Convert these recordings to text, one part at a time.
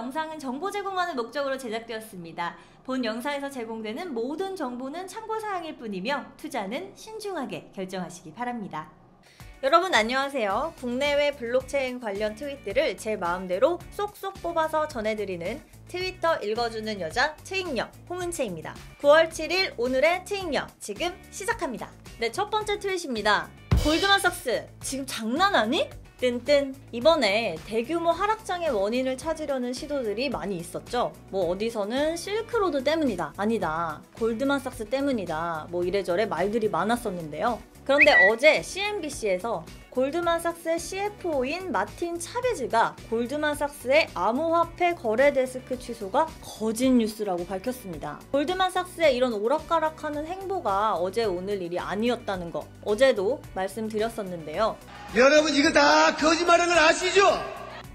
영상은 정보 제공하는 목적으로 제작되었습니다. 본 영상에서 제공되는 모든 정보는 참고사항일 뿐이며 투자는 신중하게 결정하시기 바랍니다. 여러분 안녕하세요. 국내외 블록체인 관련 트윗들을 제 마음대로 쏙쏙 뽑아서 전해드리는 트위터 읽어주는 여자 트익녀 홍은채입니다. 9월 7일 오늘의 트익녀 지금 시작합니다. 네, 첫 번째 트윗입니다. 골드만삭스 지금 장난하니? 뜬뜬. 이번에 대규모 하락장의 원인을 찾으려는 시도들이 많이 있었죠. 뭐 어디서는 실크로드 때문이다, 아니다, 골드만삭스 때문이다, 뭐 이래저래 말들이 많았었는데요. 그런데 어제 CNBC에서 골드만삭스의 CFO인 마틴 차베즈가 골드만삭스의 암호화폐 거래 데스크 취소가 거짓 뉴스라고 밝혔습니다. 골드만삭스의 이런 오락가락하는 행보가 어제 오늘 일이 아니었다는 거 어제도 말씀드렸었는데요. 여러분 이거 다 거짓말하는 걸 아시죠?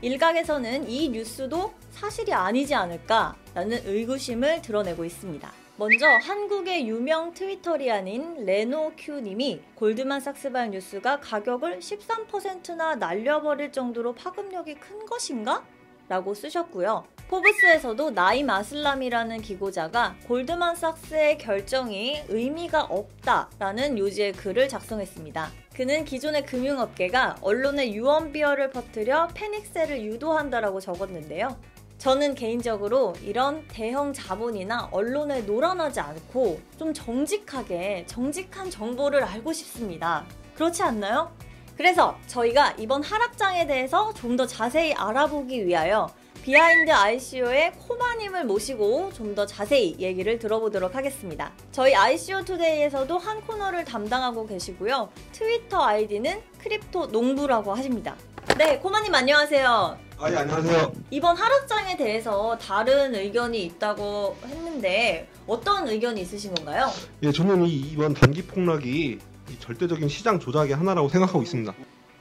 일각에서는 이 뉴스도 사실이 아니지 않을까라는 의구심을 드러내고 있습니다. 먼저 한국의 유명 트위터리안인 레노큐님이 골드만삭스발 뉴스가 가격을 13%나 날려버릴 정도로 파급력이 큰 것인가? 라고 쓰셨고요. 포브스에서도 나임 아슬람이라는 기고자가 골드만삭스의 결정이 의미가 없다라는 요지의 글을 작성했습니다. 그는 기존의 금융업계가 언론의 유언비어를 퍼뜨려 패닉세를 유도한다라고 적었는데요. 저는 개인적으로 이런 대형 자본이나 언론에 놀아나지 않고 좀 정직한 정보를 알고 싶습니다. 그렇지 않나요? 그래서 저희가 이번 하락장에 대해서 좀 더 자세히 알아보기 위하여 비하인드 ICO의 코마님을 모시고 좀 더 자세히 얘기를 들어보도록 하겠습니다. 저희 ICO 투데이에서도 한 코너를 담당하고 계시고요. 트위터 아이디는 크립토 농부라고 하십니다. 네, 코마님 안녕하세요. 예, 안녕하세요. 이번 하락장에 대해서 다른 의견이 있다고 했는데 어떤 의견이 있으신 건가요? 예, 저는 이번 단기 폭락이 절대적인 시장 조작의 하나라고 생각하고 있습니다.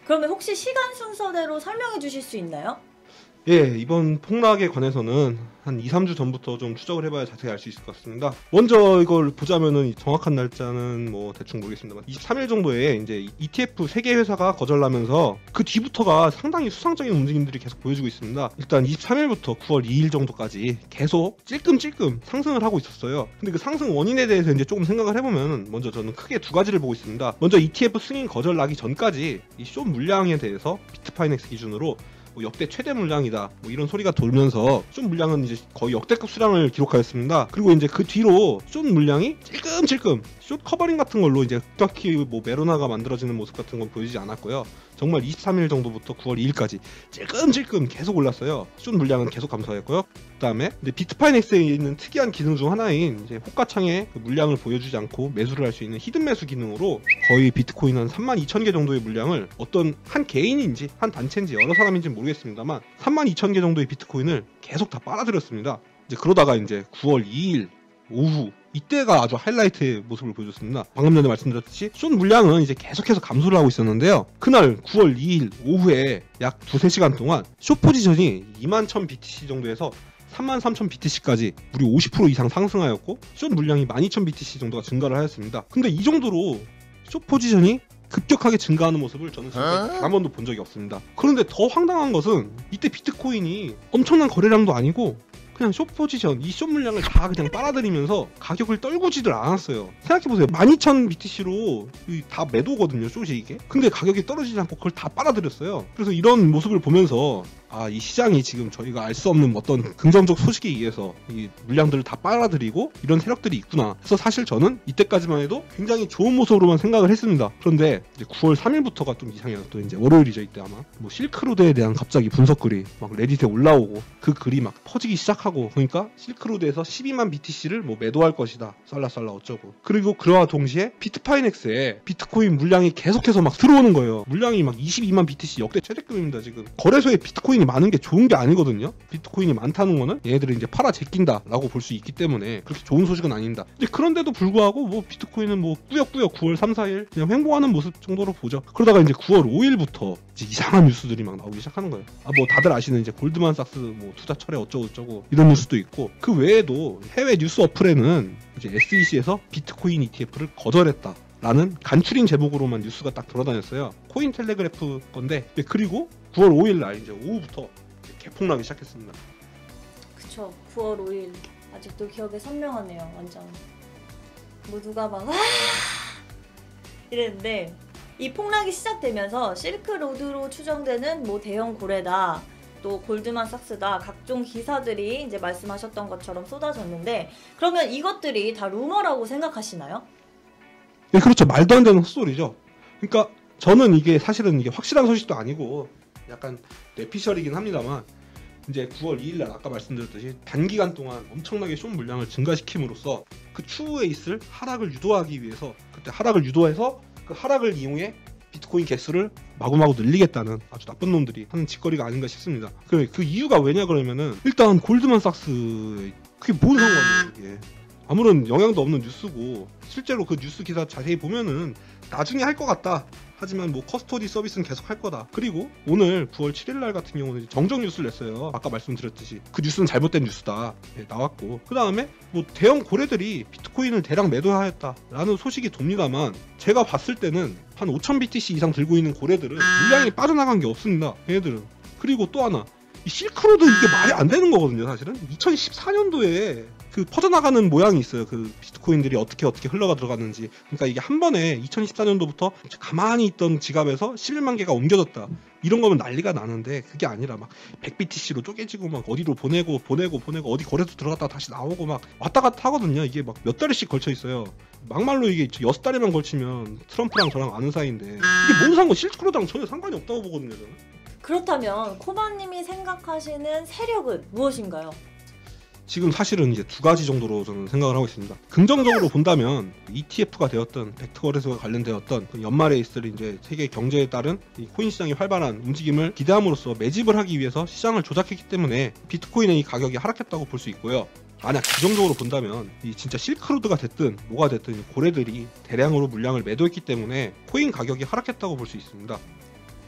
그러면 혹시 시간 순서대로 설명해 주실 수 있나요? 예, 이번 폭락에 관해서는 한 2, 3주 전부터 좀 추적을 해봐야 자세히 알 수 있을 것 같습니다. 먼저 이걸 보자면은 정확한 날짜는 뭐 대충 모르겠습니다만 23일 정도에 이제 ETF 3개 회사가 거절나면서 그 뒤부터가 상당히 수상적인 움직임들이 계속 보여주고 있습니다. 일단 23일부터 9월 2일 정도까지 계속 찔끔찔끔 상승을 하고 있었어요. 근데 그 상승 원인에 대해서 이제 조금 생각을 해보면 먼저 저는 크게 두 가지를 보고 있습니다. 먼저 ETF 승인 거절 나기 전까지 이 숏 물량에 대해서 비트파이넥스 기준으로 뭐 역대 최대 물량이다 뭐 이런 소리가 돌면서 숏 물량은 이제 거의 역대급 수량을 기록하였습니다. 그리고 이제 그 뒤로 숏 물량이 찔끔찔끔 숏 커버링 같은 걸로 이제 딱히 뭐 메로나가 만들어지는 모습 같은 건 보이지 않았고요. 정말 23일 정도부터 9월 2일까지 찔끔찔끔 계속 올랐어요. 숏 물량은 계속 감소했고요. 그 다음에 비트파이넥스에 있는 특이한 기능 중 하나인 이제 호가창에 그 물량을 보여주지 않고 매수를 할 수 있는 히든 매수 기능으로 거의 비트코인 한 32,000개 정도의 물량을 어떤 한 개인인지 한 단체인지 여러 사람인지 모르겠습니다만 32,000개 정도의 비트코인을 계속 다 빨아들였습니다. 이제 그러다가 이제 9월 2일 오후 이때가 아주 하이라이트의 모습을 보여줬습니다. 방금 전에 말씀드렸듯이 숏 물량은 이제 계속해서 감소를 하고 있었는데요. 그날 9월 2일 오후에 약 2-3시간 동안 숏 포지션이 21,000 BTC 정도에서 33,000 BTC까지 무려 50% 이상 상승하였고 숏 물량이 12,000 BTC 정도가 증가를 하였습니다. 근데 이 정도로 숏 포지션이 급격하게 증가하는 모습을 저는 지금까지 단 한 번도 본 적이 없습니다. 그런데 더 황당한 것은 이때 비트코인이 엄청난 거래량도 아니고 그냥 숏 포지션, 이 숏 물량을 다 그냥 빨아들이면서 가격을 떨구지들 않았어요. 생각해보세요. 12,000 BTC로 다 매도거든요, 숏이 이게. 근데 가격이 떨어지지 않고 그걸 다 빨아들였어요. 그래서 이런 모습을 보면서 이 시장이 지금 저희가 알 수 없는 어떤 긍정적 소식에 의해서 이 물량들을 다 빨아들이고 이런 세력들이 있구나. 그래서 사실 저는 이때까지만 해도 굉장히 좋은 모습으로만 생각을 했습니다. 그런데 이제 9월 3일부터가 좀 이상해요. 또 이제 월요일이죠, 이때 아마. 뭐 실크로드에 대한 갑자기 분석글이 막 레딧에 올라오고 그 글이 막 퍼지기 시작하고 그러니까 실크로드에서 12만 BTC를 뭐 매도할 것이다. 쌀라쌀라 어쩌고. 그리고 그와 동시에 비트파이넥스에 비트코인 물량이 계속해서 막 들어오는 거예요. 물량이 막 22만 BTC 역대 최대급입니다, 지금. 거래소에 비트코인이 많은 게 좋은 게 아니거든요. 비트코인이 많다는 거는 얘네들이 이제 팔아 제낀다 라고 볼 수 있기 때문에 그렇게 좋은 소식은 아닙니다. 이제 그런데도 불구하고 뭐 비트코인은 뭐 꾸역꾸역 9월 3, 4일 그냥 횡보하는 모습 정도로 보죠. 그러다가 이제 9월 5일부터 이제 이상한 뉴스들이 막 나오기 시작하는 거예요. 뭐 다들 아시는 이제 골드만삭스 뭐 투자 철회 어쩌고저쩌고 이런 뉴스도 있고, 그 외에도 해외 뉴스 어플에는 이제 SEC에서 비트코인 ETF를 거절했다 라는 간추린 제목으로만 뉴스가 딱 돌아다녔어요. 코인텔레그래프 건데, 그리고 9월 5일 날 이제 오후부터 개폭락이 시작했습니다. 그쵸. 9월 5일 아직도 기억에 선명하네요. 완전 모두가 막 이랬는데 이 폭락이 시작되면서 실크로드로 추정되는 뭐 대형 고래다, 또 골드만삭스다, 각종 기사들이 이제 말씀하셨던 것처럼 쏟아졌는데, 그러면 이것들이 다 루머라고 생각하시나요? 네, 그렇죠. 말도 안 되는 헛소리죠. 그러니까 저는 이게 사실은 이게 확실한 소식도 아니고 약간 뇌피셜이긴 합니다만, 이제 9월 2일날 아까 말씀드렸듯이 단기간 동안 엄청나게 숏 물량을 증가시킴으로써 그 추후에 있을 하락을 유도하기 위해서, 그때 하락을 유도해서 그 하락을 이용해 비트코인 개수를 마구마구 늘리겠다는 아주 나쁜 놈들이 하는 짓거리가 아닌가 싶습니다. 그 이유가 왜냐 그러면은, 일단 골드만삭스 그게 뭔 상관이에요 이게. 아무런 영향도 없는 뉴스고, 실제로 그 뉴스 기사 자세히 보면은 나중에 할 것 같다, 하지만 뭐 커스토디 서비스는 계속 할 거다. 그리고 오늘 9월 7일날 같은 경우는 정정 뉴스를 냈어요. 아까 말씀드렸듯이 그 뉴스는 잘못된 뉴스다, 네, 나왔고, 그 다음에 뭐 대형 고래들이 비트코인을 대량 매도하였다라는 소식이 돕니다만, 제가 봤을 때는 한 5000BTC 이상 들고 있는 고래들은 물량이 빠져나간 게 없습니다, 얘네들은. 그리고 또 하나, 이 실크로드 이게 말이 안 되는 거거든요. 사실은 2014년도에 그 퍼져나가는 모양이 있어요. 그 비트코인들이 어떻게 흘러가 들어갔는지. 그러니까 이게 한 번에 2014년도부터 가만히 있던 지갑에서 11만 개가 옮겨졌다, 이런 거면 난리가 나는데, 그게 아니라 막 100BTC로 쪼개지고 막 어디로 보내고 어디 거래소 들어갔다가 다시 나오고 막 왔다 갔다 하거든요. 이게 막 몇 달씩 걸쳐 있어요. 막말로 이게 6달에만 걸치면 트럼프랑 저랑 아는 사이인데, 이게 뭔 상관, 실크로드랑 전혀 상관이 없다고 보거든요, 저는. 그렇다면 코바님이 생각하시는 세력은 무엇인가요? 지금 사실은 이제 두 가지 정도로 저는 생각을 하고 있습니다. 긍정적으로 본다면 ETF가 되었던 벡터 거래소가 관련되었던 그 연말에 있을 이제 세계 경제에 따른 이 코인 시장의 활발한 움직임을 기대함으로써 매집을 하기 위해서 시장을 조작했기 때문에 비트코인의 이 가격이 하락했다고 볼 수 있고요. 만약 부정적으로 본다면 이 진짜 실크로드가 됐든 뭐가 됐든 고래들이 대량으로 물량을 매도했기 때문에 코인 가격이 하락했다고 볼 수 있습니다.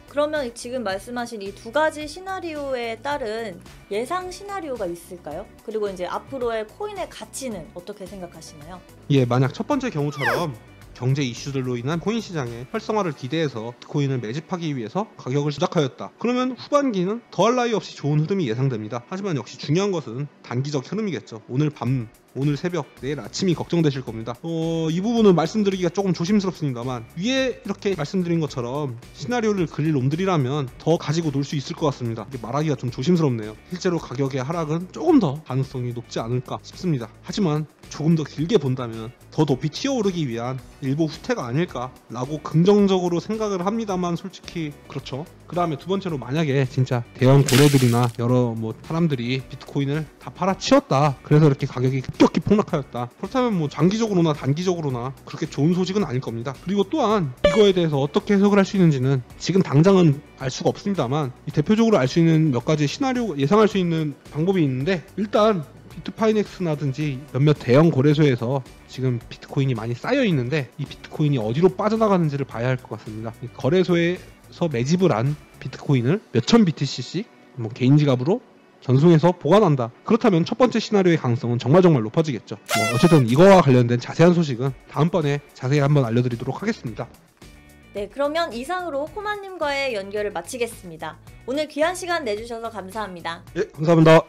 그러면 지금 말씀하신 이 두 가지 시나리오에 따른 예상 시나리오가 있을까요? 그리고 이제 앞으로의 코인의 가치는 어떻게 생각하시나요? 예, 만약 첫 번째 경우처럼 경제 이슈들로 인한 코인 시장의 활성화를 기대해서 비트코인을 매집하기 위해서 가격을 조작하였다, 그러면 후반기는 더할 나위 없이 좋은 흐름이 예상됩니다. 하지만 역시 중요한 것은 단기적 흐름이겠죠. 오늘 밤, 오늘 새벽, 내일 아침이 걱정되실 겁니다. 이 부분은 말씀드리기가 조금 조심스럽습니다만, 위에 이렇게 말씀드린 것처럼 시나리오를 그릴 놈들이라면 더 가지고 놀 수 있을 것 같습니다. 이게 말하기가 좀 조심스럽네요. 실제로 가격의 하락은 조금 더 가능성이 높지 않을까 싶습니다. 하지만 조금 더 길게 본다면 더 높이 튀어오르기 위한 일부 후퇴가 아닐까라고 긍정적으로 생각을 합니다만, 솔직히 그렇죠. 그 다음에 두 번째로, 만약에 진짜 대형 고래들이나 여러 뭐 사람들이 비트코인을 다 팔아치웠다, 그래서 이렇게 가격이 급격히 폭락하였다, 그렇다면 뭐 장기적으로나 단기적으로나 그렇게 좋은 소식은 아닐 겁니다. 그리고 또한 이거에 대해서 어떻게 해석을 할 수 있는지는 지금 당장은 알 수가 없습니다만, 대표적으로 알 수 있는 몇 가지 시나리오, 예상할 수 있는 방법이 있는데, 일단 비트파이넥스라든지 몇몇 대형 거래소에서 지금 비트코인이 많이 쌓여 있는데, 이 비트코인이 어디로 빠져나가는지를 봐야 할 것 같습니다. 이 거래소에서 매집을 한 비트코인을 몇천 BTC씩 뭐 개인 지갑으로 전송해서 보관한다, 그렇다면 첫 번째 시나리오의 가능성은 정말 높아지겠죠. 어쨌든 이거와 관련된 자세한 소식은 다음번에 자세히 한번 알려드리도록 하겠습니다. 네, 그러면 이상으로 코마님과의 연결을 마치겠습니다. 오늘 귀한 시간 내주셔서 감사합니다. 예, 감사합니다.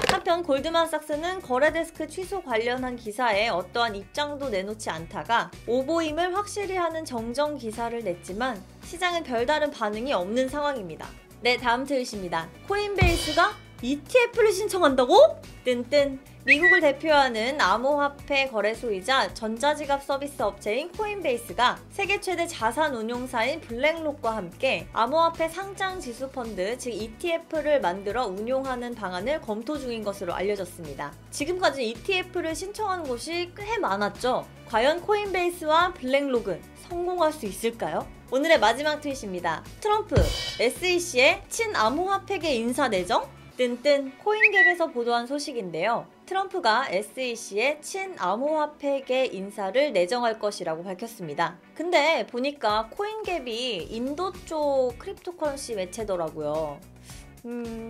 한편 골드만삭스는 거래데스크 취소 관련한 기사에 어떠한 입장도 내놓지 않다가 오보임을 확실히 하는 정정 기사를 냈지만 시장은 별다른 반응이 없는 상황입니다. 네, 다음 트윗입니다. 코인베이스가 ETF를 신청한다고? 뜬뜬. 미국을 대표하는 암호화폐 거래소이자 전자지갑 서비스 업체인 코인베이스가 세계 최대 자산 운용사인 블랙록과 함께 암호화폐 상장 지수 펀드, 즉 ETF를 만들어 운용하는 방안을 검토 중인 것으로 알려졌습니다. 지금까지 ETF를 신청한 곳이 꽤 많았죠. 과연 코인베이스와 블랙록은 성공할 수 있을까요? 오늘의 마지막 트윗입니다. 트럼프, SEC의 친암호화폐계 인사 내정? 뜬뜬. 코인갭에서 보도한 소식인데요. 트럼프가 SEC의 친암호화폐계 인사를 내정할 것이라고 밝혔습니다. 근데 보니까 코인갭이 인도 쪽 크립토커런시 매체더라고요.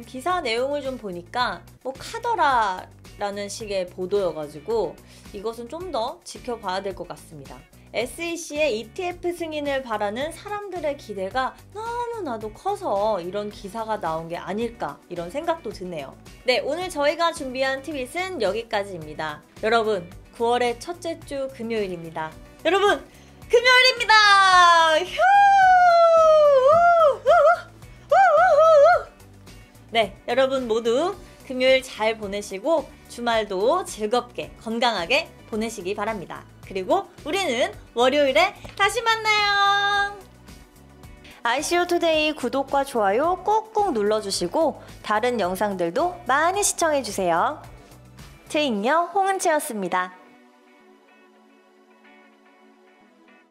기사 내용을 좀 보니까 뭐 카더라라는 식의 보도여가지고 이것은 좀 더 지켜봐야 될 것 같습니다. SEC의 ETF 승인을 바라는 사람들의 기대가 너무나도 커서 이런 기사가 나온 게 아닐까 이런 생각도 드네요. 네, 오늘 저희가 준비한 트윗은 여기까지입니다. 여러분, 9월의 첫째 주 금요일입니다. 여러분, 금요일입니다! 휴! 네, 여러분 모두 금요일 잘 보내시고 주말도 즐겁게 건강하게 보내시기 바랍니다. 그리고 우리는 월요일에 다시 만나요. ICO 투데이 구독과 좋아요 꾹꾹 눌러주시고 다른 영상들도 많이 시청해주세요. 트윙녀 홍은채였습니다.